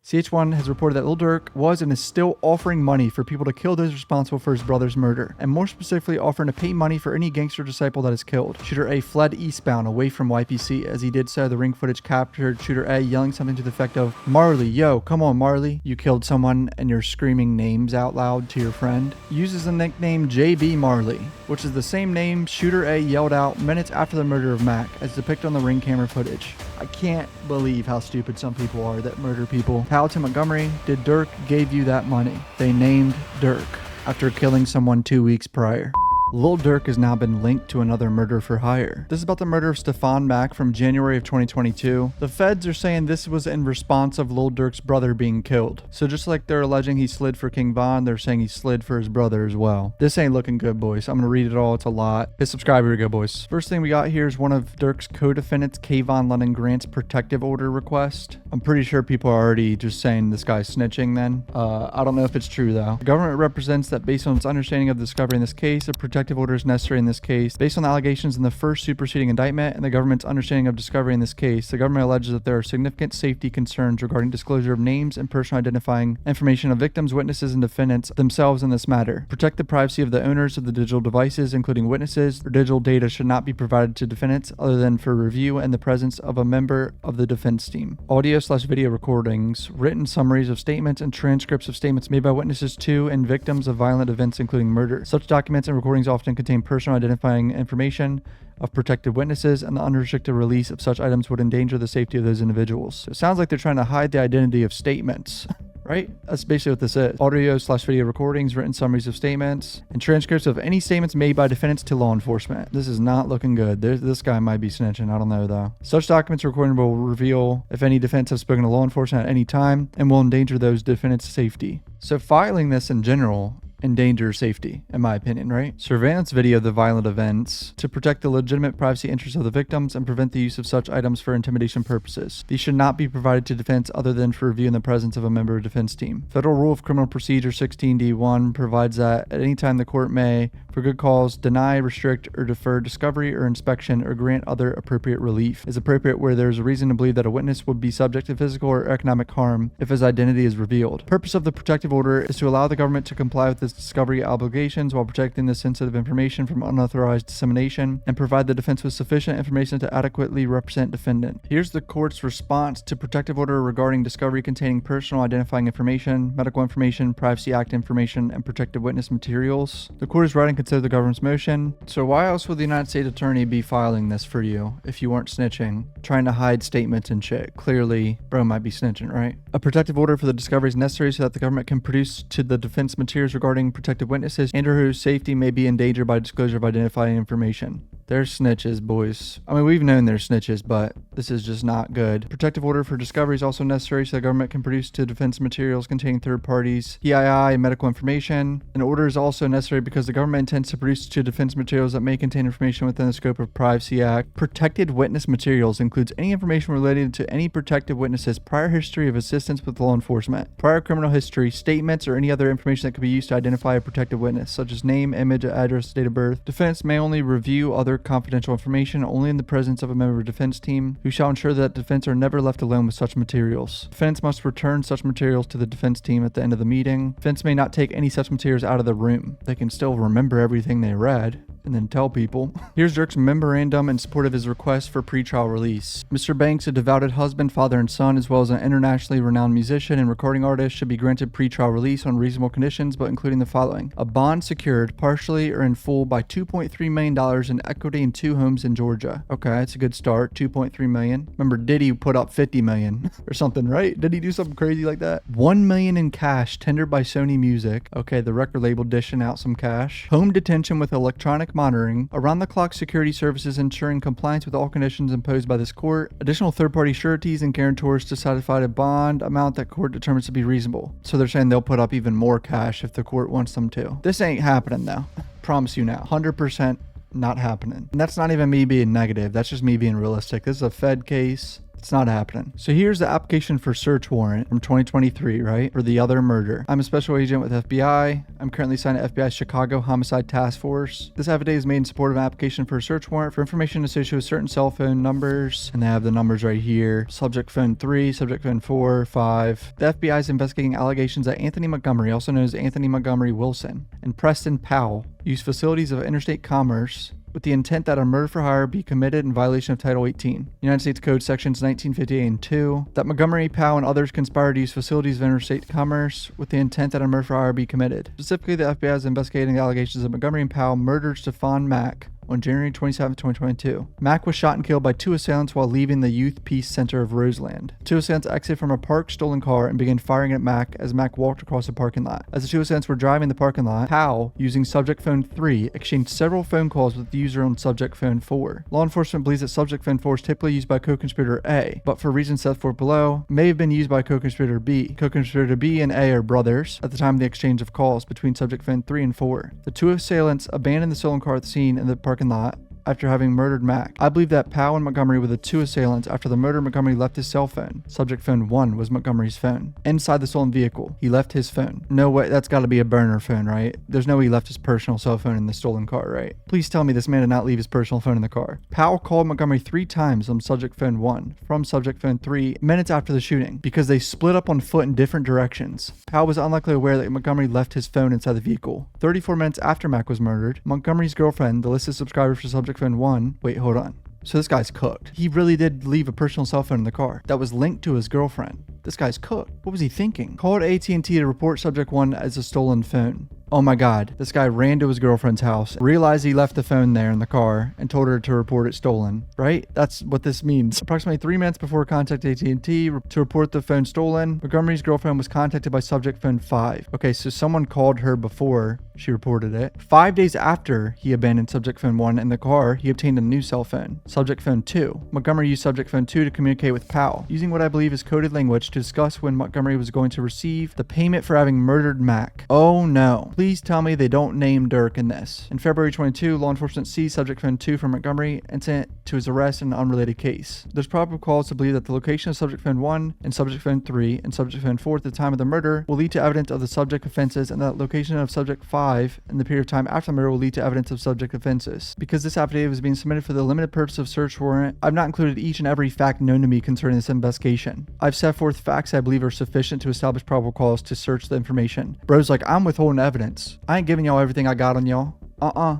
CH1 has reported that Lil Durk was and is still offering money for people to kill those responsible for his brother's murder, and more specifically offering to pay money for any gangster disciple that is killed. Shooter A fled eastbound away from YPC. As he did so, the ring footage captured Shooter A yelling something to the effect of, "Marley, yo, come on Marley, you killed someone and you're screaming names out loud to your friend." He uses the nickname JB Marley, which is the same name Shooter A yelled out minutes after the murder of Mac, as depicted on the ring camera footage. I can't believe how stupid some people are that murder people. Paladin Montgomery, did Durk gave you that money? They named Durk after killing someone 2 weeks prior. Lil Durk has now been linked to another murder for hire. This is about the murder of Stefan Mack from January of 2022. The feds are saying this was in response of Lil Durk's brother being killed. So just like they're alleging he slid for King Von, they're saying he slid for his brother as well. This ain't looking good, boys. I'm gonna read it all. It's a lot. Hit subscribe. Here we go, boys. First thing we got here is one of Durk's co-defendants, Kayvon London Grant's protective order request. I'm pretty sure people are already just saying this guy's snitching then. I don't know if it's true though. The government represents that based on its understanding of the discovery in this case, a protective order is necessary in this case. Based on the allegations in the first superseding indictment and the government's understanding of discovery in this case, the government alleges that there are significant safety concerns regarding disclosure of names and personal identifying information of victims, witnesses, and defendants themselves in this matter. Protect the privacy of the owners of the digital devices, including witnesses. Their digital data should not be provided to defendants other than for review and the presence of a member of the defense team. Audio/video recordings, written summaries of statements, and transcripts of statements made by witnesses to and victims of violent events, including murder. Such documents and recordings often contain personal identifying information of protected witnesses, and the unrestricted release of such items would endanger the safety of those individuals. So it sounds like they're trying to hide the identity of statements. Right? That's basically what this is. Audio/video recordings, written summaries of statements, and transcripts of any statements made by defendants to law enforcement. This is not looking good. This guy might be snitching. I don't know though. Such documents recording will reveal if any defendants have spoken to law enforcement at any time and will endanger those defendants' safety. So filing this in general endanger safety, in my opinion, right? Surveillance video of the violent events to protect the legitimate privacy interests of the victims and prevent the use of such items for intimidation purposes. These should not be provided to defense other than for review in the presence of a member of a defense team. Federal Rule of Criminal Procedure 16D1 provides that at any time the court may, for good cause, deny, restrict, or defer discovery or inspection or grant other appropriate relief. Is appropriate where there is a reason to believe that a witness would be subject to physical or economic harm if his identity is revealed. Purpose of the protective order is to allow the government to comply with its discovery obligations while protecting the sensitive information from unauthorized dissemination and provide the defense with sufficient information to adequately represent defendant. Here's the court's response to protective order regarding discovery containing personal identifying information, medical information, Privacy Act information, and protected witness materials. The court is right and consider the government's motion. So why else would the United States Attorney be filing this for you if you weren't snitching, trying to hide statements and shit? Clearly, bro might be snitching, right? A protective order for the discovery is necessary so that the government can produce to the defense materials regarding protected witnesses and or whose safety may be endangered by disclosure of identifying information. They're snitches, boys. I mean, we've known they're snitches, but this is just not good. Protective order for discovery is also necessary so the government can produce to defense materials containing third parties, PII, and medical information. An order is also necessary because the government intends to produce to defense materials that may contain information within the scope of Privacy Act. Protected witness materials includes any information related to any protected witness's prior history of assistance with law enforcement, prior criminal history, statements, or any other information that could be used to identify a protected witness, such as name, image, address, date of birth. Defense may only review other confidential information only in the presence of a member of a defense team who shall ensure that defense are never left alone with such materials. Defense must return such materials to the defense team at the end of the meeting. Defense may not take any such materials out of the room. They can still remember everything they read and then tell people. Here's Durk's memorandum in support of his request for pretrial release. Mr. Banks, a devoted husband, father, and son, as well as an internationally renowned musician and recording artist, should be granted pretrial release on reasonable conditions, but including the following: a bond secured partially or in full by $2.3 million in equity in 2 homes in Georgia. Okay, that's a good start. $2.3 million. Remember, Diddy put up $50 million or something, right? Did he do something crazy like that? $1 million in cash tendered by Sony Music. Okay, the record label dishing out some cash. Home detention with electronic monitoring, around-the-clock security services ensuring compliance with all conditions imposed by this court, additional third-party sureties and guarantors to satisfy a bond amount that court determines to be reasonable. So they're saying they'll put up even more cash if the court wants them to. This ain't happening though. Promise you now. 100% not happening. And that's not even me being negative. That's just me being realistic. This is a Fed case. It's not happening. So here's the application for search warrant from 2023, right? For the other murder. I'm a special agent with FBI. I'm currently assigned to FBI's Chicago Homicide Task Force. This affidavit is made in support of an application for a search warrant for information associated with certain cell phone numbers. And they have the numbers right here. Subject phone 3, subject phone 4, 5. The FBI is investigating allegations that Anthony Montgomery, also known as Anthony Montgomery Wilson, and Preston Powell used facilities of interstate commerce with the intent that a murder for hire be committed in violation of Title 18, United States Code Sections 1958 and 2, that Montgomery, Powell, and others conspired to use facilities of interstate commerce with the intent that a murder for hire be committed. Specifically, the FBI is investigating the allegations that Montgomery and Powell murdered Stefan Mack on January 27, 2022. Mack was shot and killed by 2 assailants while leaving the Youth Peace Center of Roseland. 2 assailants exited from a parked stolen car and began firing at Mack as Mack walked across the parking lot. As the 2 assailants were driving the parking lot, Powell, using subject phone 3, exchanged several phone calls with the user on subject phone 4. Law enforcement believes that subject phone 4 is typically used by co-conspirator A, but for reasons set forth below, may have been used by co-conspirator B. Co-conspirator B and A are brothers at the time of the exchange of calls between subject phone 3 and 4. The 2 assailants abandoned the stolen car at the scene in the parking lot after having murdered Mack. I believe that Powell and Montgomery were the 2 assailants. After the murder, Montgomery left his cell phone. Subject phone 1 was Montgomery's phone. Inside the stolen vehicle, he left his phone. No way, that's got to be a burner phone, right? There's no way he left his personal cell phone in the stolen car, right? Please tell me this man did not leave his personal phone in the car. Powell called Montgomery 3 times on subject phone 1 from subject phone 3 minutes after the shooting because they split up on foot in different directions. Powell was unlikely aware that Montgomery left his phone inside the vehicle. 34 minutes after Mack was murdered, Montgomery's girlfriend, the listed subscriber for subject phone 1, wait, hold on. So this guy's cooked. He really did leave a personal cell phone in the car that was linked to his girlfriend. This guy's cooked. What was he thinking? Called AT&T to report subject 1 as a stolen phone. Oh my God, this guy ran to his girlfriend's house, realized he left the phone there in the car, and told her to report it stolen, right? That's what this means. Approximately 3 minutes before contacting AT&T to report the phone stolen, Montgomery's girlfriend was contacted by subject phone 5. Okay, so someone called her before she reported it. 5 days after he abandoned subject phone 1 in the car, he obtained a new cell phone, subject phone 2. Montgomery used subject phone 2 to communicate with Powell, using what I believe is coded language to discuss when Montgomery was going to receive the payment for having murdered Mack. Oh no. Please tell me they don't name Durk in this. In February 22, law enforcement seized subject phone 2 from Montgomery and sent it to his arrest in an unrelated case. There's probable cause to believe that the location of subject phone 1 and subject phone 3 and subject phone 4 at the time of the murder will lead to evidence of the subject offenses, and that location of subject 5 in the period of time after the murder will lead to evidence of subject offenses. Because this affidavit is being submitted for the limited purpose of search warrant, I've not included each and every fact known to me concerning this investigation. I've set forth facts I believe are sufficient to establish probable cause to search the information. Bro's like, I'm withholding evidence. I ain't giving y'all everything I got on y'all.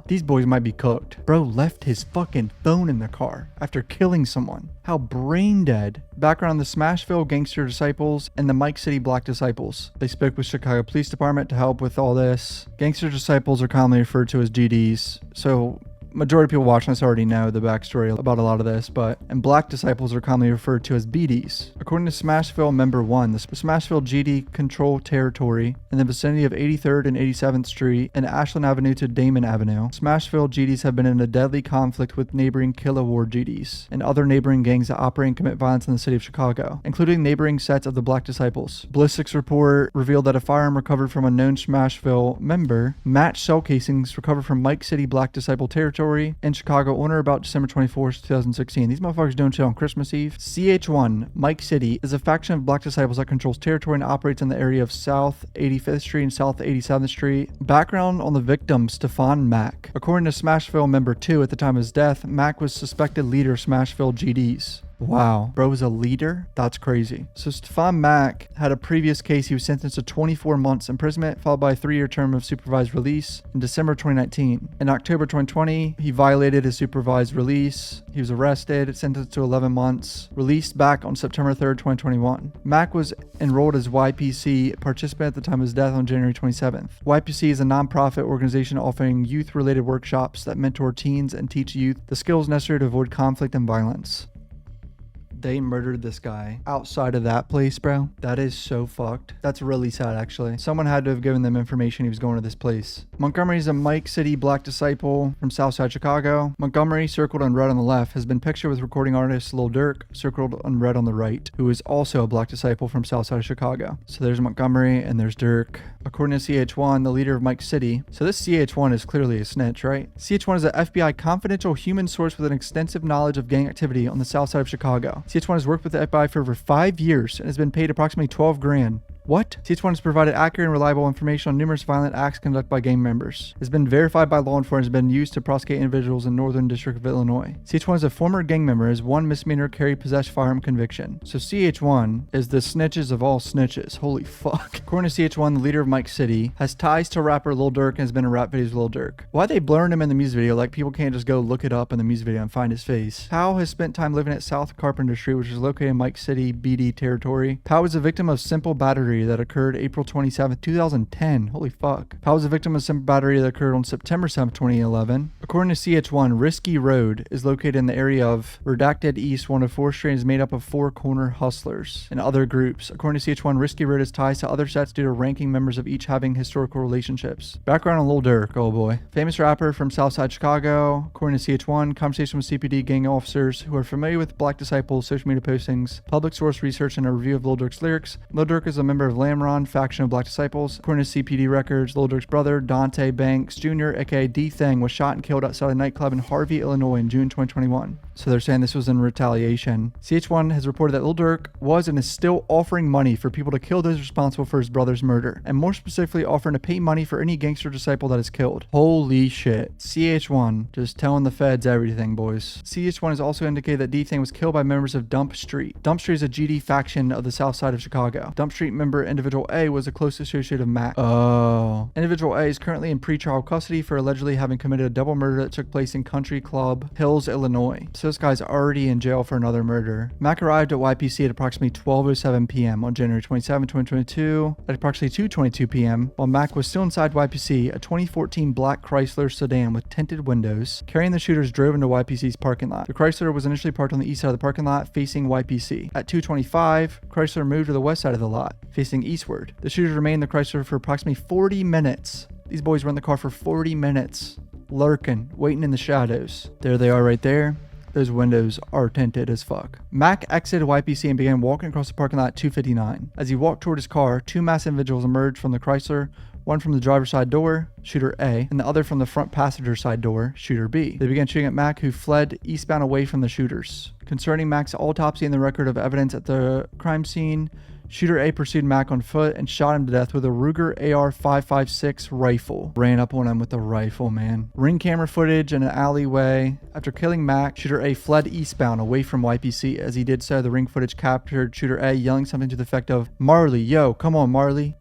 These boys might be cooked. Bro left his fucking phone in the car after killing someone. How brain dead. Background: the Smashville Gangster Disciples and the Mike City Black Disciples. They spoke with Chicago Police Department to help with all this. Gangster Disciples are commonly referred to as GDs. So majority of people watching this already know the backstory about a lot of this, and Black Disciples are commonly referred to as BDs. According to Smashville Member 1, the Smashville GD control territory in the vicinity of 83rd and 87th Street and Ashland Avenue to Damon Avenue. Smashville GDs have been in a deadly conflict with neighboring Killa Ward GDs and other neighboring gangs that operate and commit violence in the city of Chicago, including neighboring sets of the Black Disciples. Ballistics report revealed that a firearm recovered from a known Smashville member matched shell casings recovered from Mike City Black Disciple territory in Chicago on or about December 24th, 2016. These motherfuckers doing shit on Christmas Eve. CH1, Mike City, is a faction of Black Disciples that controls territory and operates in the area of South 85th Street and South 87th Street. Background on the victim, Stefan Mack. According to Smashville Member 2, at the time of his death, Mack was suspected leader of Smashville GDs. Wow, bro was a leader? That's crazy. So Stefan Mack had a previous case. He was sentenced to 24 months imprisonment, followed by a 3-year term of supervised release in December 2019. In October 2020, he violated his supervised release. He was arrested, sentenced to 11 months, released back on September 3rd, 2021. Mack was enrolled as YPC participant at the time of his death on January 27th. YPC is a nonprofit organization offering youth-related workshops that mentor teens and teach youth the skills necessary to avoid conflict and violence. They murdered this guy outside of that place, bro. That is so fucked. That's really sad, actually. Someone had to have given them information he was going to this place. Montgomery is a Mike City Black Disciple from Southside Chicago. Montgomery, circled in red on the left, has been pictured with recording artist Lil Durk, circled in red on the right, who is also a Black Disciple from Southside Chicago. So there's Montgomery and there's Durk. According to CH1, the leader of Mike City. So this CH1 is clearly a snitch, right? CH1 is an FBI confidential human source with an extensive knowledge of gang activity on the south side of Chicago. CH1 has worked with the FBI for over 5 years and has been paid approximately 12 grand. What? CH1 has provided accurate and reliable information on numerous violent acts conducted by gang members. It has been verified by law enforcement and has been used to prosecute individuals in Northern District of Illinois. CH1 is a former gang member and has one misdemeanor carry possessed firearm conviction. So CH1 is the snitches of all snitches. Holy fuck. According to CH1, the leader of Mike City has ties to rapper Lil Durk and has been in rap videos with Lil Durk. Why are they blurring him in the music video? Like people can't just go look it up in the music video and find his face. Powell has spent time living at South Carpenter Street, which is located in Mike City, BD territory. Powell was a victim of simple battery that occurred April 27, 2010. Holy fuck. Powell was a victim of simple battery that occurred on September 7, 2011. According to CH1, Risky Road is located in the area of Redacted East 104th Street and is made up of 4 corner hustlers and other groups. According to CH1, Risky Road has ties to other sets due to ranking members of each having historical relationships. Background on Lil Durk, oh boy. Famous rapper from Southside Chicago. According to CH1, conversation with CPD gang officers who are familiar with Black Disciples, social media postings, public source research, and a review of Lil Durk's lyrics. Lil Durk is a member of Lamron faction of Black Disciples. According to CPD records, Lil Durk's brother, Dante Banks Jr., aka D-Thang, was shot and killed outside a nightclub in Harvey, Illinois in June 2021. So they're saying this was in retaliation. CH1 has reported that Lil Durk was and is still offering money for people to kill those responsible for his brother's murder, and more specifically offering to pay money for any gangster disciple that is killed. Holy shit. CH1 just telling the feds everything, boys. CH1 has also indicated that D-Thang was killed by members of Dump Street. Dump Street is a GD faction of the south side of Chicago. Dump Street member Individual A was a close associate of Mac. Oh. Individual A is currently in pretrial custody for allegedly having committed a double murder that took place in Country Club Hills, Illinois. So this guy's already in jail for another murder. Mac arrived at YPC at approximately 12:07 p.m. on January 27, 2022. At approximately 2:22 p.m., while Mac was still inside YPC, a 2014 black Chrysler sedan with tinted windows carrying the shooters drove into YPC's parking lot. The Chrysler was initially parked on the east side of the parking lot facing YPC. At 2:25, Chrysler moved to the west side of the lot facing eastward. The shooters remained in the Chrysler for approximately 40 minutes. These boys were in the car for 40 minutes, lurking, waiting in the shadows. There they are right there. Those windows are tinted as fuck. Mac exited YPC and began walking across the parking lot at 2:59. As he walked toward his car, 2 masked individuals emerged from the Chrysler, one from the driver's side door, shooter A, and the other from the front passenger side door, shooter B. They began shooting at Mac, who fled eastbound away from the shooters. Concerning Mac's autopsy and the record of evidence at the crime scene, shooter A pursued Mac on foot and shot him to death with a Ruger AR-556 rifle. Ran up on him with a rifle, man. Ring camera footage in an alleyway. After killing Mac, shooter A fled eastbound away from YPC. As he did so, the ring footage captured shooter A yelling something to the effect of, "Marley, yo, come on, Marley."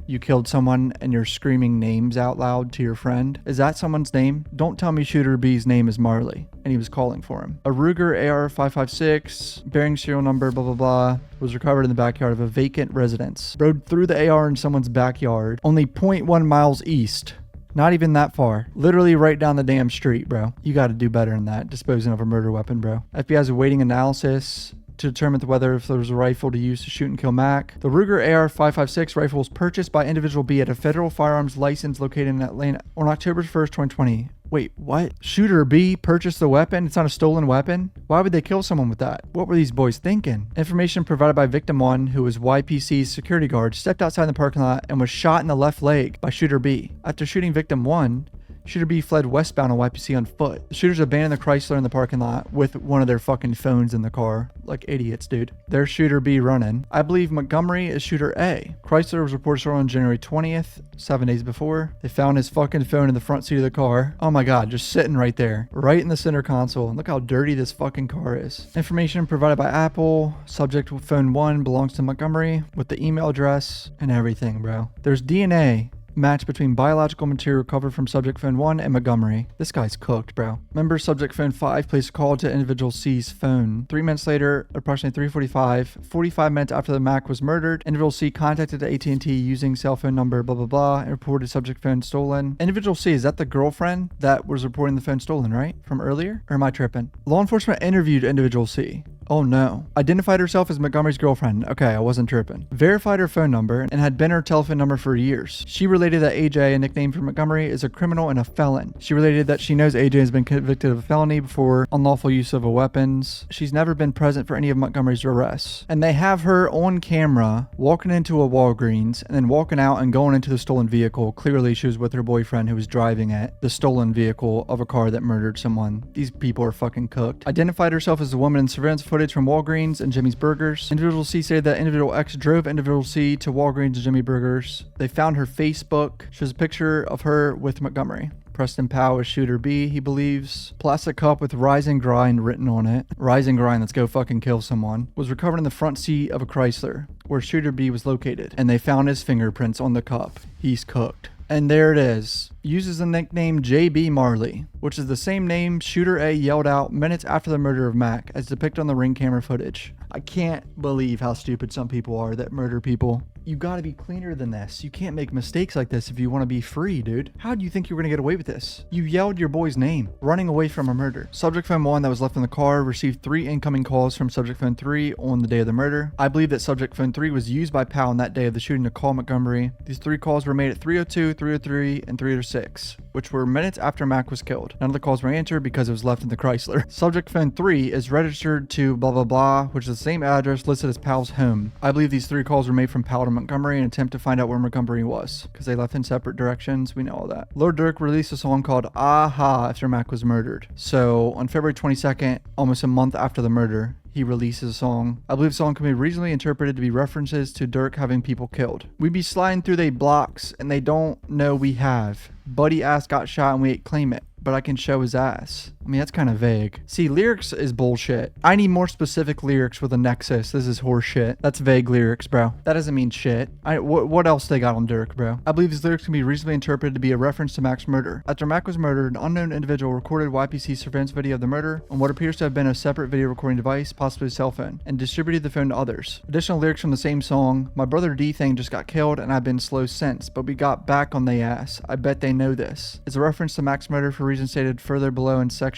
You killed someone and you're screaming names out loud to your friend. Is that someone's name? Don't tell me shooter B's name is Marley and he was calling for him. A Ruger AR-556 bearing serial number blah blah blah was recovered in the backyard of a vacant residence. Rode through the AR in someone's backyard, only 0.1 miles east. Not even that far. Literally right down the damn street, bro. You got to do better than that, disposing of a murder weapon, bro. FBI's awaiting analysis to determine whether if there was a rifle to use to shoot and kill Mac. The Ruger AR-556 rifle was purchased by individual B at a federal firearms license located in Atlanta on October 1st, 2020. Wait, what? Shooter B purchased the weapon? It's not a stolen weapon? Why would they kill someone with that? What were these boys thinking? Information provided by Victim 1, who was YPC's security guard, stepped outside the parking lot and was shot in the left leg by Shooter B. After shooting Victim 1, Shooter B fled westbound on YPC on foot. The shooters abandoned the Chrysler in the parking lot with one of their fucking phones in the car. Like idiots, dude. There's Shooter B running. I believe Montgomery is Shooter A. Chrysler was reported stolen on January 20th, 7 days before. They found his fucking phone in the front seat of the car. Oh my god, just sitting right there. Right in the center console. And look how dirty this fucking car is. Information provided by Apple. Subject phone 1 belongs to Montgomery with the email address and everything, bro. There's DNA match between biological material recovered from subject phone 1 and Montgomery. This guy's cooked, bro. Member subject phone 5 placed a call to individual C's phone. 3 minutes later, approximately 3:45, 45 minutes after the Mac was murdered, individual C contacted AT&T using cell phone number blah blah blah and reported subject phone stolen. Individual C, is that the girlfriend that was reporting the phone stolen, right? From earlier? Or am I tripping? Law enforcement interviewed individual C. Oh no. Identified herself as Montgomery's girlfriend. Okay, I wasn't tripping. Verified her phone number and had been her telephone number for years. She related that AJ, a nickname for Montgomery, is a criminal and a felon. She related that she knows AJ has been convicted of a felony before unlawful use of a weapons. She's never been present for any of Montgomery's arrests. And they have her on camera walking into a Walgreens and then walking out and going into the stolen vehicle. Clearly she was with her boyfriend who was driving it, the stolen vehicle of a car that murdered someone. These people are fucking cooked. Identified herself as a woman in surveillance footage footage from Walgreens and Jimmy's Burgers. Individual C stated that individual X drove individual C to Walgreens and Jimmy Burgers. They found her Facebook. Shows a picture of her with Montgomery. Preston Powell is shooter B, he believes. Plastic cup with Rise and Grind written on it. Rise and Grind, let's go fucking kill someone. Was recovered in the front seat of a Chrysler, where shooter B was located. And they found his fingerprints on the cup. He's cooked. And there it is. Uses the nickname JB Marley, which is the same name shooter A yelled out minutes after the murder of Mac, as depicted on the ring camera footage. I can't believe how stupid some people are that murder people. You gotta be cleaner than this. You can't make mistakes like this if you want to be free, dude. How do you think you were gonna get away with this? You yelled your boy's name, running away from a murder. Subject phone 1 that was left in the car received 3 incoming calls from subject phone 3 on the day of the murder. I believe that subject phone 3 was used by Powell on that day of the shooting to call Montgomery. These 3 calls were made at 3:02, 3:03, and 3:06, which were minutes after Mac was killed. None of the calls were answered because it was left in the Chrysler. Subject phone 3 is registered to blah blah blah, which is the same address listed as Powell's home. I believe these 3 calls were made from Powell to Montgomery in an attempt to find out where Montgomery was, because they left in separate directions. We know all that. Lord Durk released a song called Aha after Mac was murdered. So on February 22nd, almost a month after the murder, he releases a song. I believe the song can be reasonably interpreted to be references to Durk having people killed. We be sliding through they blocks and they don't know we have. Buddy ass got shot and we ain't claim it, but I can show his ass. I mean, that's kind of vague. See, lyrics is bullshit. I need more specific lyrics with a nexus. This is horse shit. That's vague lyrics, bro. That doesn't mean shit. What else they got on Durk, bro? I believe these lyrics can be reasonably interpreted to be a reference to Mac's murder. After Mac was murdered, an unknown individual recorded YPC's surveillance video of the murder on what appears to have been a separate video recording device, possibly a cell phone, and distributed the phone to others. Additional lyrics from the same song. My brother D thing just got killed and I've been slow since, but we got back on they ass. I bet they know this. It's a reference to Mac's murder for reasons stated further below in sections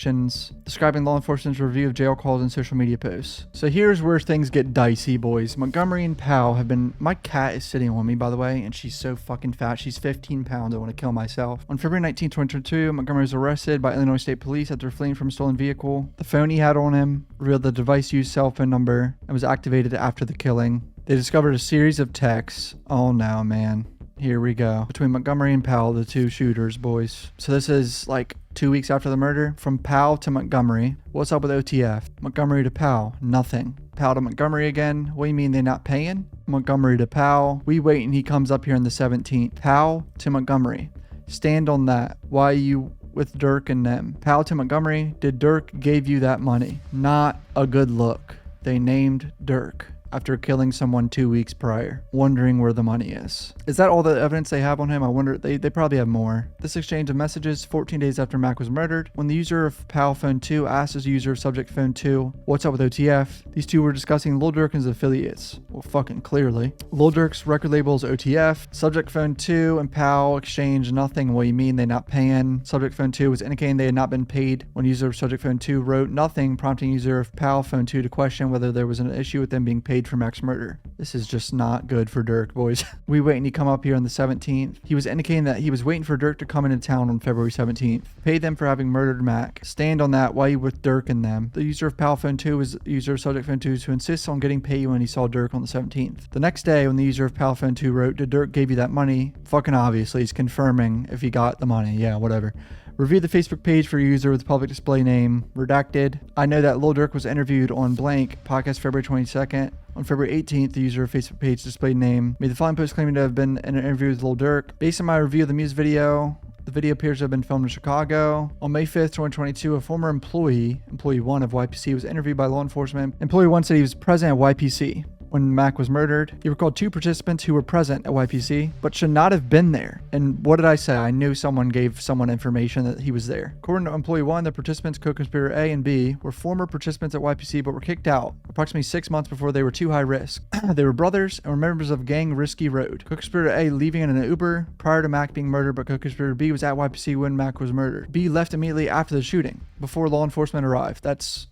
describing law enforcement's review of jail calls and social media posts. So here's where things get dicey, boys. Montgomery and Powell have been... My cat is sitting on me, by the way, and she's so fucking fat. She's 15 pounds. I want to kill myself. On February 19, 2022, Montgomery was arrested by Illinois State Police after fleeing from a stolen vehicle. The phone he had on him revealed the device used cell phone number and was activated after the killing. They discovered a series of texts. Oh no, man. Here we go. Between Montgomery and Powell, the 2 shooters, boys. So this is like 2 weeks after the murder. From Powell to Montgomery. What's up with OTF? Montgomery to Powell. Nothing. Powell to Montgomery again. What do you mean they not paying? Montgomery to Powell. We wait and he comes up here on the 17th. Powell to Montgomery. Stand on that. Why you with Durk and them? Powell to Montgomery. Did Durk gave you that money? Not a good look. They named Durk after killing someone 2 weeks prior, wondering where the money is. Is that all the evidence they have on him? I wonder, they probably have more. This exchange of messages 14 days after Mac was murdered, when the user of Powell phone 2 asked his user of subject phone 2, what's up with OTF? These 2 were discussing Lil Durk and his affiliates. Well, fucking clearly. Lil Durk's record label is OTF. Subject phone 2 and Powell exchanged nothing. What do you mean they not paying? Subject phone 2 was indicating they had not been paid when user of subject phone 2 wrote nothing, prompting user of Powell phone 2 to question whether there was an issue with them being paid for Mac's murder. This is just not good for Durk, boys. We wait and he come up here on the 17th. He was indicating that he was waiting for Durk to come into town on February 17th. Paid them for having murdered Mac. Stand on that. Why you with Durk and them? The user of Powell phone 2 was user of subject phone 2 who insists on getting paid when he saw Durk on the 17th. The next day when the user of Powell phone 2 wrote, did Durk give you that money? Fucking obviously he's confirming if he got the money. Yeah, whatever. Review the Facebook page for user with public display name. Redacted. I know that Lil Durk was interviewed on blank podcast February 22nd. On February 18th, the user of Facebook page displayed name made the following post claiming to have been in an interview with Lil Durk. Based on my review of the music video, the video appears to have been filmed in Chicago. On May 5th, 2022, a former employee 1 of YPC, was interviewed by law enforcement. Employee 1 said he was present at YPC when Mac was murdered. He recalled 2 participants who were present at YPC, but should not have been there. And what did I say? I knew someone gave someone information that he was there. According to Employee 1, the participants, co-conspirator A and B, were former participants at YPC, but were kicked out approximately 6 months before they were too high risk. They were brothers and were members of gang Risky Road. Co-conspirator A leaving in an Uber prior to Mac being murdered, but co-conspirator B was at YPC when Mac was murdered. B left immediately after the shooting, before law enforcement arrived.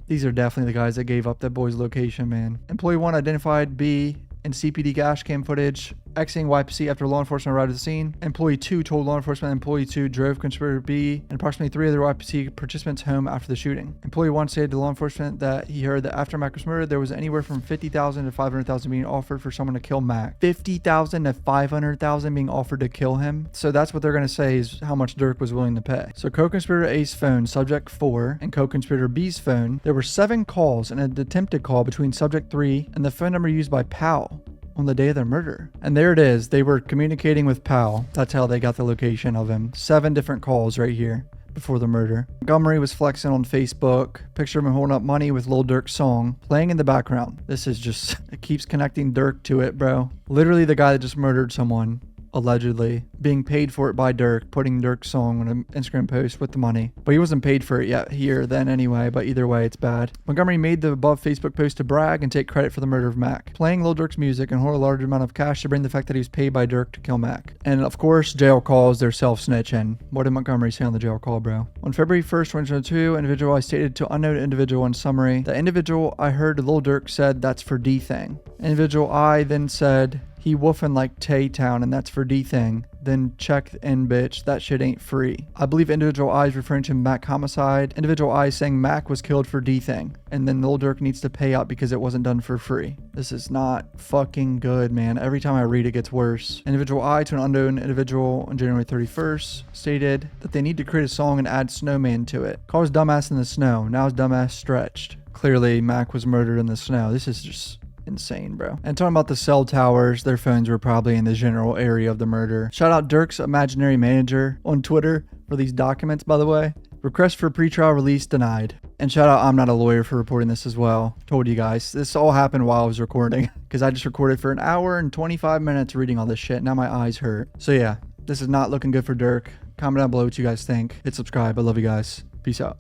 These are definitely the guys that gave up that boy's location, man. Employee 1 identified B and CPD dash cam footage, exiting YPC after law enforcement arrived at the scene. Employee 2 told law enforcement employee 2 drove conspirator B and approximately 3 other YPC participants home after the shooting. Employee 1 stated to law enforcement that he heard that after Mac was murdered, there was anywhere from $50,000 to $500,000 being offered for someone to kill Mac. $50,000 to $500,000 being offered to kill him. So that's what they're going to say is how much Durk was willing to pay. So co-conspirator A's phone, subject 4, and co-conspirator B's phone, there were 7 calls and an attempted call between subject 3 and the phone number used by Powell on the day of their murder. And there it is. They were communicating with Powell. That's how they got the location of him. 7 different calls right here before the murder. Montgomery was flexing on Facebook. Picture of him holding up money with Lil Durk's song playing in the background. This is just, it keeps connecting Durk to it, bro. Literally the guy that just murdered someone, allegedly, being paid for it by Durk, putting Durk's song on an Instagram post with the money. But he wasn't paid for it yet here then anyway, but either way, it's bad. Montgomery made the above Facebook post to brag and take credit for the murder of Mac, playing Lil Durk's music and hold a large amount of cash to bring the fact that he was paid by Durk to kill Mac. And of course, jail calls, they're self-snitching. What did Montgomery say on the jail call, bro? On February 1st, 2022, individual I stated to unknown individual in summary, the individual I heard Lil Durk said that's for D-Thing. Individual I then said, he woofing like Tay-Town and that's for D-Thing. Then check in, bitch. That shit ain't free. I believe individual I is referring to Mac homicide. Individual I is saying Mac was killed for D-Thing. And then Lil Durk needs to pay out because it wasn't done for free. This is not fucking good, man. Every time I read it gets worse. Individual I to an unknown individual on January 31st stated that they need to create a song and add Snowman to it. Call his dumbass in the snow. Now his dumbass stretched. Clearly Mac was murdered in the snow. This is just insane, bro. And talking about the cell towers, their phones were probably in the general area of the murder. Shout out Durk's imaginary manager on Twitter for these documents, by the way. Request for pretrial release denied. And shout out I'm Not a Lawyer for reporting this as well. Told you guys. This all happened while I was recording because I just recorded for an hour and 25 minutes reading all this shit. Now my eyes hurt. So yeah, this is not looking good for Durk. Comment down below what you guys think. Hit subscribe. I love you guys. Peace out.